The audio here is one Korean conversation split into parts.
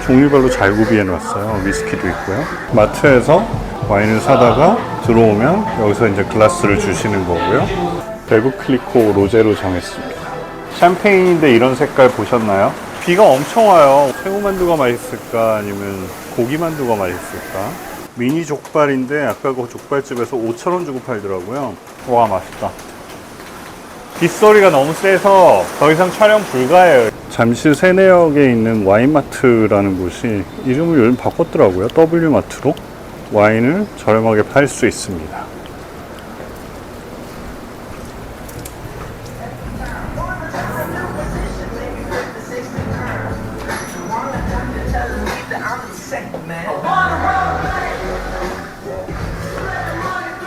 종류별로 잘 구비해 놨어요. 위스키도 있고요. 마트에서 와인을 사다가 들어오면 여기서 이제 글라스를 주시는 거고요. 베브클리코 로제로 정했습니다. 샴페인인데 이런 색깔 보셨나요? 비가 엄청 와요. 새우만두가 맛있을까 아니면 고기만두가 맛있을까? 미니 족발인데 아까 그 족발집에서 5,000원 주고 팔더라고요. 와, 맛있다. 빗소리가 너무 세서 더 이상 촬영 불가해요. 잠실 세내역에 있는 와인마트라는 곳이 이름을 요즘 바꿨더라고요. W마트로 와인을 저렴하게 팔 수 있습니다.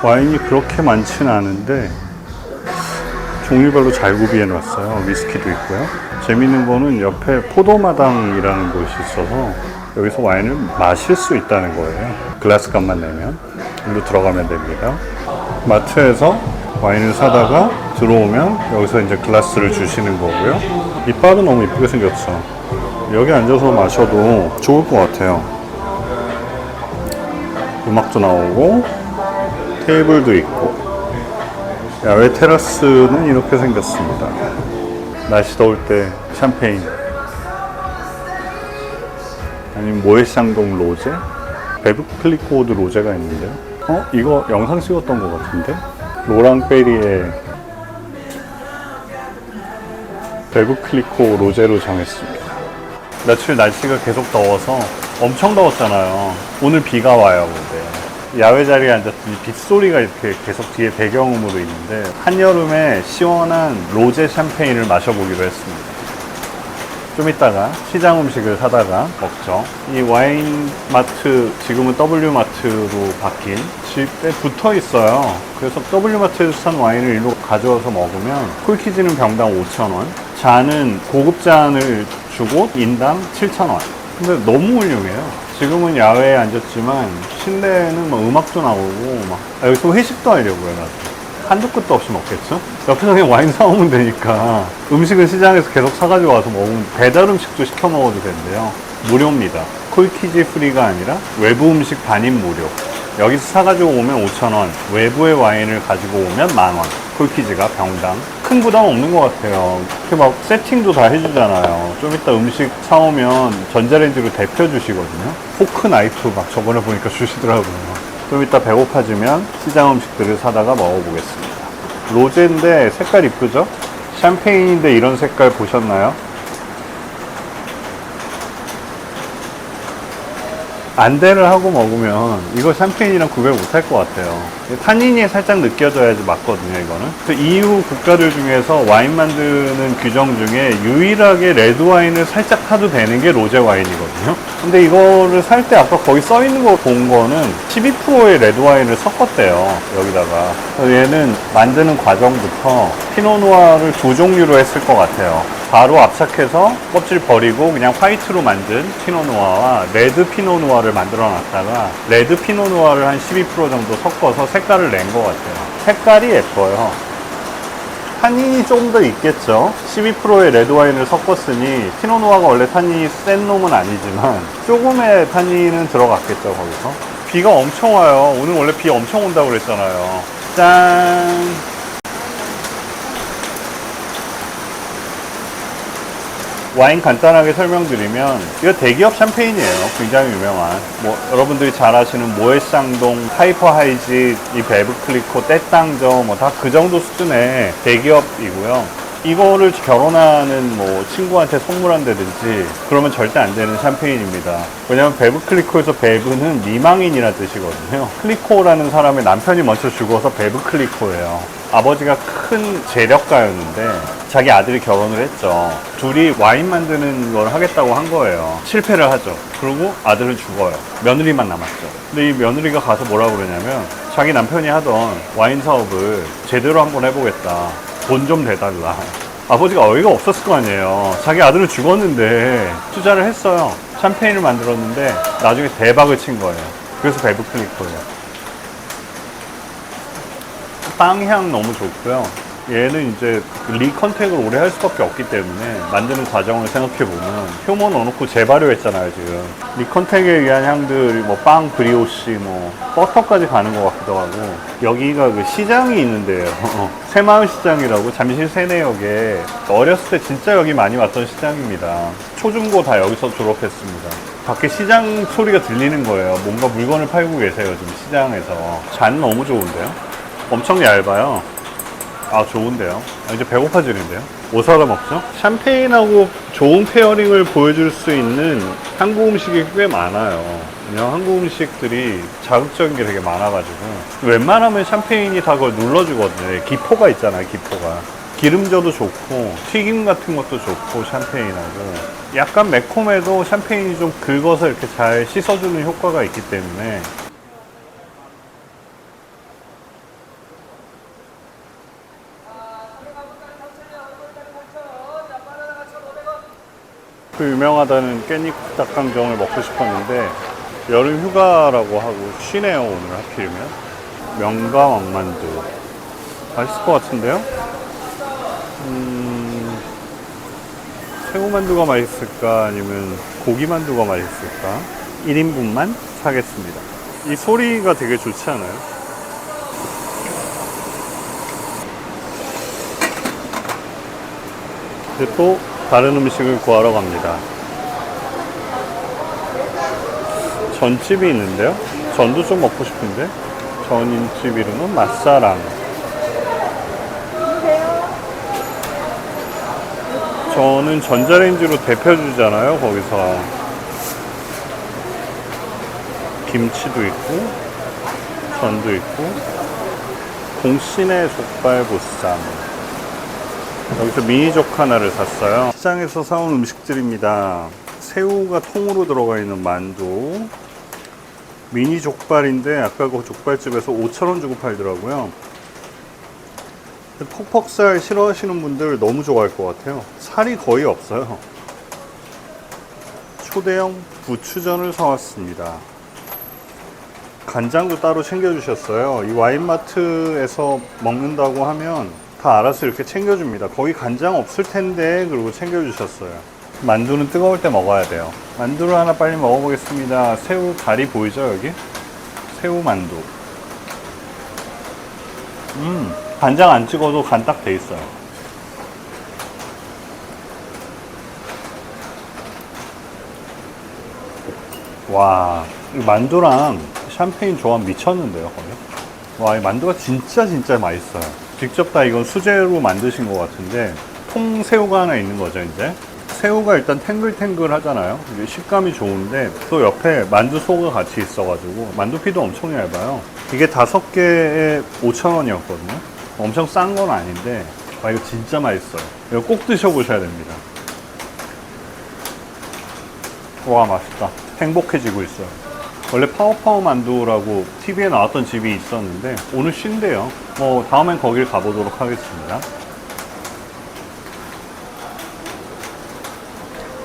와인이 그렇게 많지는 않은데 종류별로 잘 구비해 놨어요. 위스키도 있고요. 재밌는 거는 옆에 포도마당이라는 곳이 있어서 여기서 와인을 마실 수 있다는 거예요. 글라스 값만 내면 일로 들어가면 됩니다. 마트에서 와인을 사다가 들어오면 여기서 이제 글라스를 주시는 거고요. 이빨은 너무 이쁘게 생겼죠. 여기 앉아서 마셔도 좋을 것 같아요. 음악도 나오고 테이블도 있고 야외 테라스는 이렇게 생겼습니다. 날씨 더울 때 샴페인 아니면 모에샹동 로제? 베브클리코드 로제가 있는데요. 이거 영상 찍었던 것 같은데? 로랑베리의 베브클리코 로제로 정했습니다. 며칠 날씨가 계속 더워서 엄청 더웠잖아요. 오늘 비가 와요. 근데 야외 자리에 앉았더니 빗소리가 이렇게 계속 뒤에 배경음으로 있는데 한여름에 시원한 로제 샴페인을 마셔보기로 했습니다. 좀 이따가 시장 음식을 사다가 먹죠. 이 와인마트, 지금은 W마트로 바뀐 집에 붙어 있어요. 그래서 W마트에서 산 와인을 일로 가져와서 먹으면 콜키즈는 병당 5,000원, 잔은 고급 잔을 주고 인당 7,000원. 근데 너무 훌륭해요. 지금은 야외에 앉았지만 실내에는 막 음악도 나오고 막 여기서 회식도 하려고요. 나도 한도 끝도 없이 먹겠죠? 옆에서 그냥 와인 사오면 되니까 음식은 시장에서 계속 사가지고 와서 먹으면 배달 음식도 시켜 먹어도 된대요. 무료입니다. 콜키지 프리가 아니라 외부 음식 반입 무료. 여기서 사가지고 오면 5,000원, 외부의 와인을 가지고 오면 10,000원. 콜키지가 병당. 큰 부담 없는 것 같아요. 이렇게 막 세팅도 다 해주잖아요. 좀 이따 음식 사오면 전자레인지로 데펴주시거든요. 포크, 나이프 막 저번에 보니까 주시더라고요. 좀 이따 배고파지면 시장 음식들을 사다가 먹어보겠습니다. 로제인데 색깔 이쁘죠? 샴페인인데 이런 색깔 보셨나요? 안대를 하고 먹으면 이거 샴페인이랑 구별 못할 것 같아요. 타닌이 살짝 느껴져야지 맞거든요, 이거는. 그 EU 국가들 중에서 와인 만드는 규정 중에 유일하게 레드 와인을 살짝 타도 되는 게 로제 와인이거든요. 근데 이거를 살 때 아까 거기 써 있는 거 본 거는 12%의 레드 와인을 섞었대요, 여기다가. 얘는 만드는 과정부터 피노누아를 2종류로 했을 것 같아요. 바로 압착해서 껍질 버리고 그냥 화이트로 만든 피노누아와 레드 피노누아를 만들어 놨다가 레드 피노누아를 한 12% 정도 섞어서 색깔을 낸 것 같아요. 색깔이 예뻐요. 타닌이 좀 더 있겠죠. 12%의 레드와인을 섞었으니 피노누아가 원래 타닌이 센 놈은 아니지만 조금의 타닌은 들어갔겠죠. 거기서 비가 엄청 와요. 오늘 원래 비 엄청 온다고 그랬잖아요. 짠! 와인 간단하게 설명드리면 이거 대기업 샴페인이에요. 굉장히 유명한 여러분들이 잘 아시는 모에샹동, 하이퍼하이지, 이 베브클리코, 떼땅저 다 그 정도 수준의 대기업이고요. 이거를 결혼하는 친구한테 선물한다든지 그러면 절대 안 되는 샴페인입니다. 왜냐면 베브클리코에서 베브는 미망인이라는 뜻이거든요. 클리코라는 사람의 남편이 먼저 죽어서 베브클리코예요. 아버지가 큰 재력가였는데 자기 아들이 결혼을 했죠. 둘이 와인 만드는 걸 하겠다고 한 거예요. 실패를 하죠. 그리고 아들은 죽어요. 며느리만 남았죠. 근데 이 며느리가 가서 뭐라고 그러냐면 자기 남편이 하던 와인 사업을 제대로 한번 해보겠다. 돈 좀 대달라. 아버지가 어이가 없었을 거 아니에요. 자기 아들은 죽었는데 투자를 했어요. 샴페인을 만들었는데 나중에 대박을 친 거예요. 그래서 베브클리코예요. 빵향 너무 좋고요. 얘는 이제 리컨택을 오래 할 수밖에 없기 때문에 만드는 과정을 생각해보면 효모 넣어놓고 재발효했잖아요 지금. 리컨택에 의한 향들 뭐 빵, 브리오시, 뭐 버터까지 가는 것 같기도 하고. 여기가 그 시장이 있는데요. 새마을시장이라고 잠실 세내역에 어렸을 때 진짜 여기 많이 왔던 시장입니다. 초중고 다 여기서 졸업했습니다. 밖에 시장 소리가 들리는 거예요. 뭔가 물건을 팔고 계세요 지금 시장에서. 잔 너무 좋은데요? 엄청 얇아요. 아 좋은데요. 이제 배고파지는데요. 뭐 사러 먹죠? 샴페인하고 좋은 페어링을 보여줄 수 있는 한국 음식이 꽤 많아요. 그냥 한국 음식들이 자극적인 게 되게 많아가지고 웬만하면 샴페인이 다 그걸 눌러주거든요. 기포가 있잖아요. 기포가 기름져도 좋고 튀김 같은 것도 좋고 샴페인하고 약간 매콤해도 샴페인이 좀 긁어서 이렇게 잘 씻어주는 효과가 있기 때문에. 그 유명하다는 깻잎 닭강정을 먹고 싶었는데 여름 휴가라고 하고 쉬네요 오늘 하필이면. 명가 왕만두 맛있을 것 같은데요? 새우만두가 맛있을까 아니면 고기만두가 맛있을까? 1인분만 사겠습니다. 이 소리가 되게 좋지 않아요? 이제 또 다른 음식을 구하러 갑니다. 전집이 있는데요. 전도 좀 먹고 싶은데. 전인집 이름은 맛사랑. 저는 전자레인지로 데펴주잖아요. 거기서 김치도 있고 전도 있고 공신의 족발 보쌈. 여기서 미니족 하나를 샀어요. 시장에서 사온 음식들입니다. 새우가 통으로 들어가 있는 만두, 미니 족발인데 아까 그 족발집에서 5,000원 주고 팔더라고요. 퍽퍽살 싫어하시는 분들 너무 좋아할 것 같아요. 살이 거의 없어요. 초대형 부추전을 사왔습니다. 간장도 따로 챙겨주셨어요. 이 와인마트에서 먹는다고 하면 다 알아서 이렇게 챙겨줍니다. 거기 간장 없을 텐데 그리고 챙겨주셨어요. 만두는 뜨거울 때 먹어야 돼요. 만두를 하나 빨리 먹어보겠습니다. 새우 다리 보이죠 여기? 새우 만두. 간장 안 찍어도 간 딱 돼 있어요. 와, 이 만두랑 샴페인 조합 미쳤는데요 거의. 와, 이 만두가 진짜 맛있어요. 직접 다 이건 수제로 만드신 것 같은데 통새우가 하나 있는 거죠 이제. 새우가 일단 탱글탱글 하잖아요. 이게 식감이 좋은데 또 옆에 만두 소가 같이 있어가지고 만두피도 엄청 얇아요. 이게 5개에 5,000원이었거든요 엄청 싼 건 아닌데 와 이거 진짜 맛있어요. 이거 꼭 드셔보셔야 됩니다. 와 맛있다. 행복해지고 있어요. 원래 파워파워 만두라고 TV에 나왔던 집이 있었는데 오늘 쉰대요. 뭐 다음엔 거길 가보도록 하겠습니다.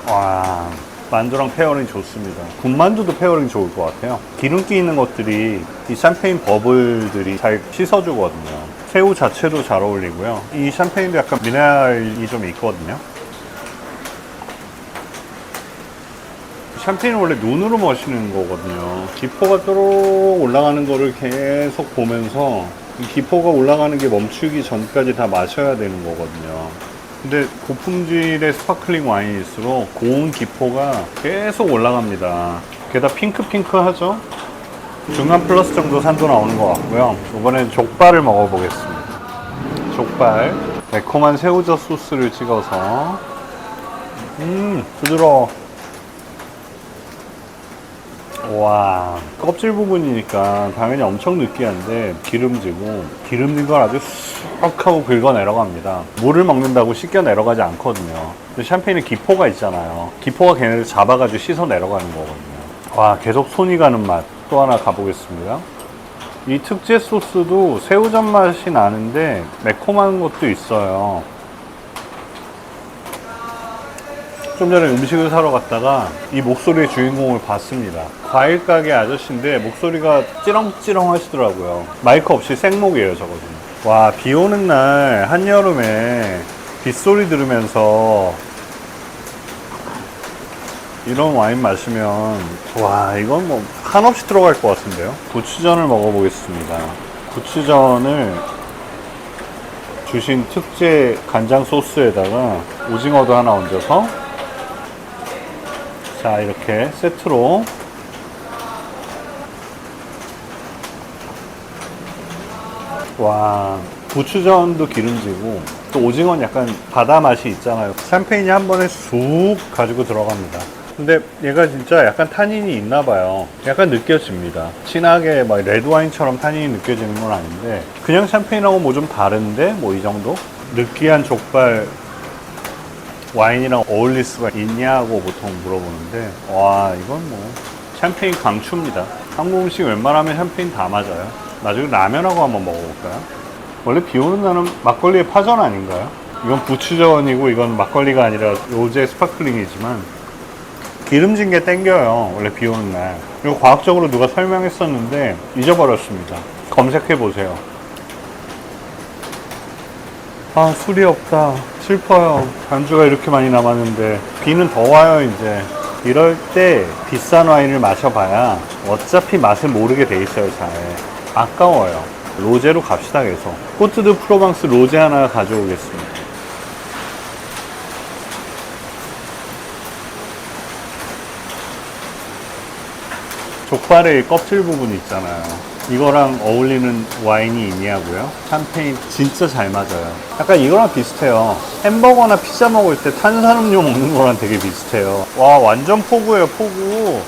와 만두랑 페어링 좋습니다. 군만두도 페어링 좋을 것 같아요. 기름기 있는 것들이 이 샴페인 버블들이 잘 씻어주거든요. 새우 자체도 잘 어울리고요. 이 샴페인도 약간 미네랄이 좀 있거든요. 샴페인은 원래 눈으로 마시는 거거든요. 기포가 뚜룩 올라가는 거를 계속 보면서 이 기포가 올라가는 게 멈추기 전까지 다 마셔야 되는 거거든요. 근데 고품질의 스파클링 와인일수록 고운 기포가 계속 올라갑니다. 게다가 핑크핑크하죠? 중간 플러스 정도 산도 나오는 것 같고요. 이번엔 족발을 먹어보겠습니다. 족발 매콤한 새우젓 소스를 찍어서 부드러워. 와 껍질 부분이니까 당연히 엄청 느끼한데 기름지고 기름진 걸 아주 쑥 하고 긁어 내려갑니다. 물을 먹는다고 씻겨 내려가지 않거든요. 근데 샴페인은 기포가 있잖아요. 기포가 걔네를 잡아가지고 씻어 내려가는 거거든요. 와 계속 손이 가는 맛. 또 하나 가보겠습니다. 이 특제 소스도 새우젓 맛이 나는데 매콤한 것도 있어요. 좀 전에 음식을 사러 갔다가 이 목소리의 주인공을 봤습니다. 과일 가게 아저씨인데 목소리가 찌렁찌렁 하시더라고요. 마이크 없이 생목이에요 저거는. 와, 비 오는 날 한여름에 빗소리 들으면서 이런 와인 마시면 와, 이건 뭐 한없이 들어갈 것 같은데요. 고추전을 먹어보겠습니다. 고추전을 주신 특제 간장 소스에다가 오징어도 하나 얹어서, 자, 이렇게 세트로. 와, 고추전도 기름지고 또 오징어는 약간 바다 맛이 있잖아요. 샴페인이 한 번에 쑥 가지고 들어갑니다. 근데 얘가 진짜 약간 타닌이 있나 봐요. 약간 느껴집니다. 진하게 막 레드와인처럼 타닌이 느껴지는 건 아닌데, 그냥 샴페인하고 뭐 좀 다른데 뭐 이 정도? 느끼한 족발 와인이랑 어울릴 수가 있냐고 보통 물어보는데, 와, 이건 뭐 샴페인 강추입니다. 한국 음식 웬만하면 샴페인 다 맞아요. 나중에 라면하고 한번 먹어볼까요? 원래 비 오는 날은 막걸리의 파전 아닌가요? 이건 부추전이고 이건 막걸리가 아니라 로제 스파클링이지만 기름진 게 땡겨요. 원래 비 오는 날. 이거 과학적으로 누가 설명했었는데 잊어버렸습니다. 검색해보세요. 아, 술이 없다. 슬퍼요. 반주가 이렇게 많이 남았는데 비는 더 와요 이제. 이럴 때 비싼 와인을 마셔봐야 어차피 맛을 모르게 돼 있어요. 잘 아까워요. 로제로 갑시다. 계속 코트 드 프로방스 로제 하나 가져오겠습니다. 족발의 껍질 부분 있잖아요. 이거랑 어울리는 와인이 있냐고요? 샴페인 진짜 잘 맞아요. 약간 이거랑 비슷해요. 햄버거나 피자 먹을 때 탄산음료 먹는 거랑 되게 비슷해요. 와, 완전 포구예요, 포구.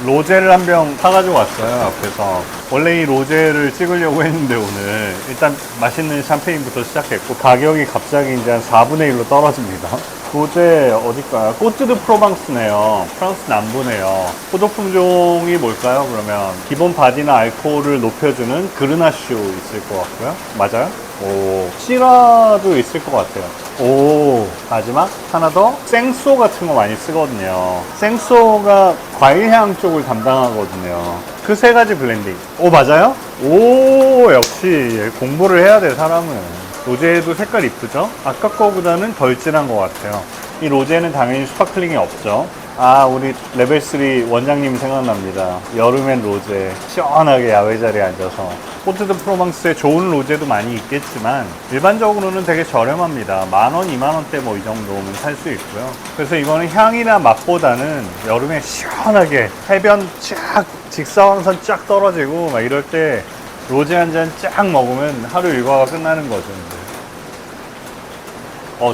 로제를 한 병 사가지고 왔어요. 앞에서 원래 이 로제를 찍으려고 했는데 오늘 일단 맛있는 샴페인부터 시작했고, 가격이 갑자기 이제 한 4분의 1로 떨어집니다. 로제 어딜까요? 코트 드 프로방스네요. 프랑스 남부네요. 포도 품종이 뭘까요? 그러면 기본 바디나 알코올을 높여주는 그르나슈 있을 것 같고요. 맞아요? 오, 시라도 있을 것 같아요. 오, 마지막 하나 더. 생소 같은 거 많이 쓰거든요. 생소가 과일향 쪽을 담당하거든요. 그 세 가지 블렌딩. 오, 맞아요? 오, 역시 공부를 해야 돼, 사람은. 로제도 색깔 이쁘죠? 아까 거보다는 덜 진한 것 같아요. 이 로제는 당연히 스파클링이 없죠. 아, 우리 레벨 3 원장님 생각납니다. 여름엔 로제 시원하게 야외 자리에 앉아서. 코트 드 프로방스에 좋은 로제도 많이 있겠지만 일반적으로는 되게 저렴합니다. 10,000원, 20,000원대 뭐 이 정도면 살 수 있고요. 그래서 이거는 향이나 맛보다는 여름에 시원하게 해변 쫙 직사광선 쫙 떨어지고 막 이럴 때 로제 한 잔 쫙 먹으면 하루 일과가 끝나는 거죠.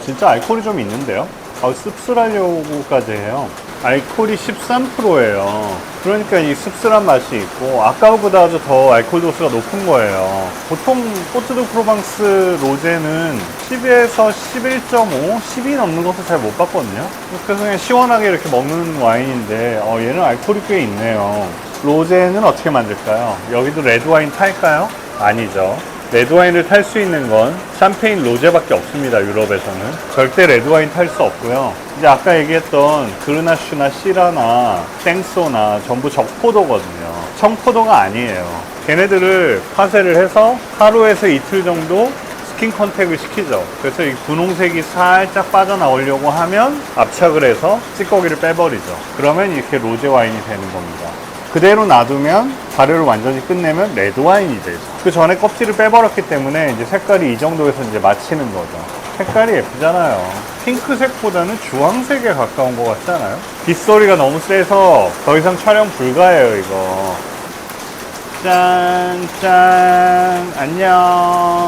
진짜 알코올이 좀 있는데요? 씁쓸하려고까지 해요. 알코올이 13%예요. 그러니까 이 씁쓸한 맛이 있고 아까보다도 더 알코올 도수가 높은 거예요. 보통 코트 드 프로방스 로제는 10에서 11.5, 10이 넘는 것도 잘 못 봤거든요. 그래서 그냥 시원하게 이렇게 먹는 와인인데 얘는 알코올이 꽤 있네요. 로제는 어떻게 만들까요? 여기도 레드와인 탈까요? 아니죠. 레드와인을 탈 수 있는 건 샴페인 로제밖에 없습니다. 유럽에서는 절대 레드와인 탈 수 없고요. 이제 아까 얘기했던 그르나슈나 시라나 생소나 전부 적포도거든요. 청포도가 아니에요. 걔네들을 파쇄를 해서 하루에서 이틀 정도 스킨 컨택을 시키죠. 그래서 이 분홍색이 살짝 빠져나오려고 하면 압착을 해서 찌꺼기를 빼버리죠. 그러면 이렇게 로제 와인이 되는 겁니다. 그대로 놔두면 발효를 완전히 끝내면 레드 와인이 되죠. 그 전에 껍질을 빼버렸기 때문에 이제 색깔이 이 정도에서 이제 마치는 거죠. 색깔이 예쁘잖아요. 핑크색보다는 주황색에 가까운 것 같지 않아요? 빗소리가 너무 세서 더 이상 촬영 불가해요, 이거. 짠, 짠, 안녕.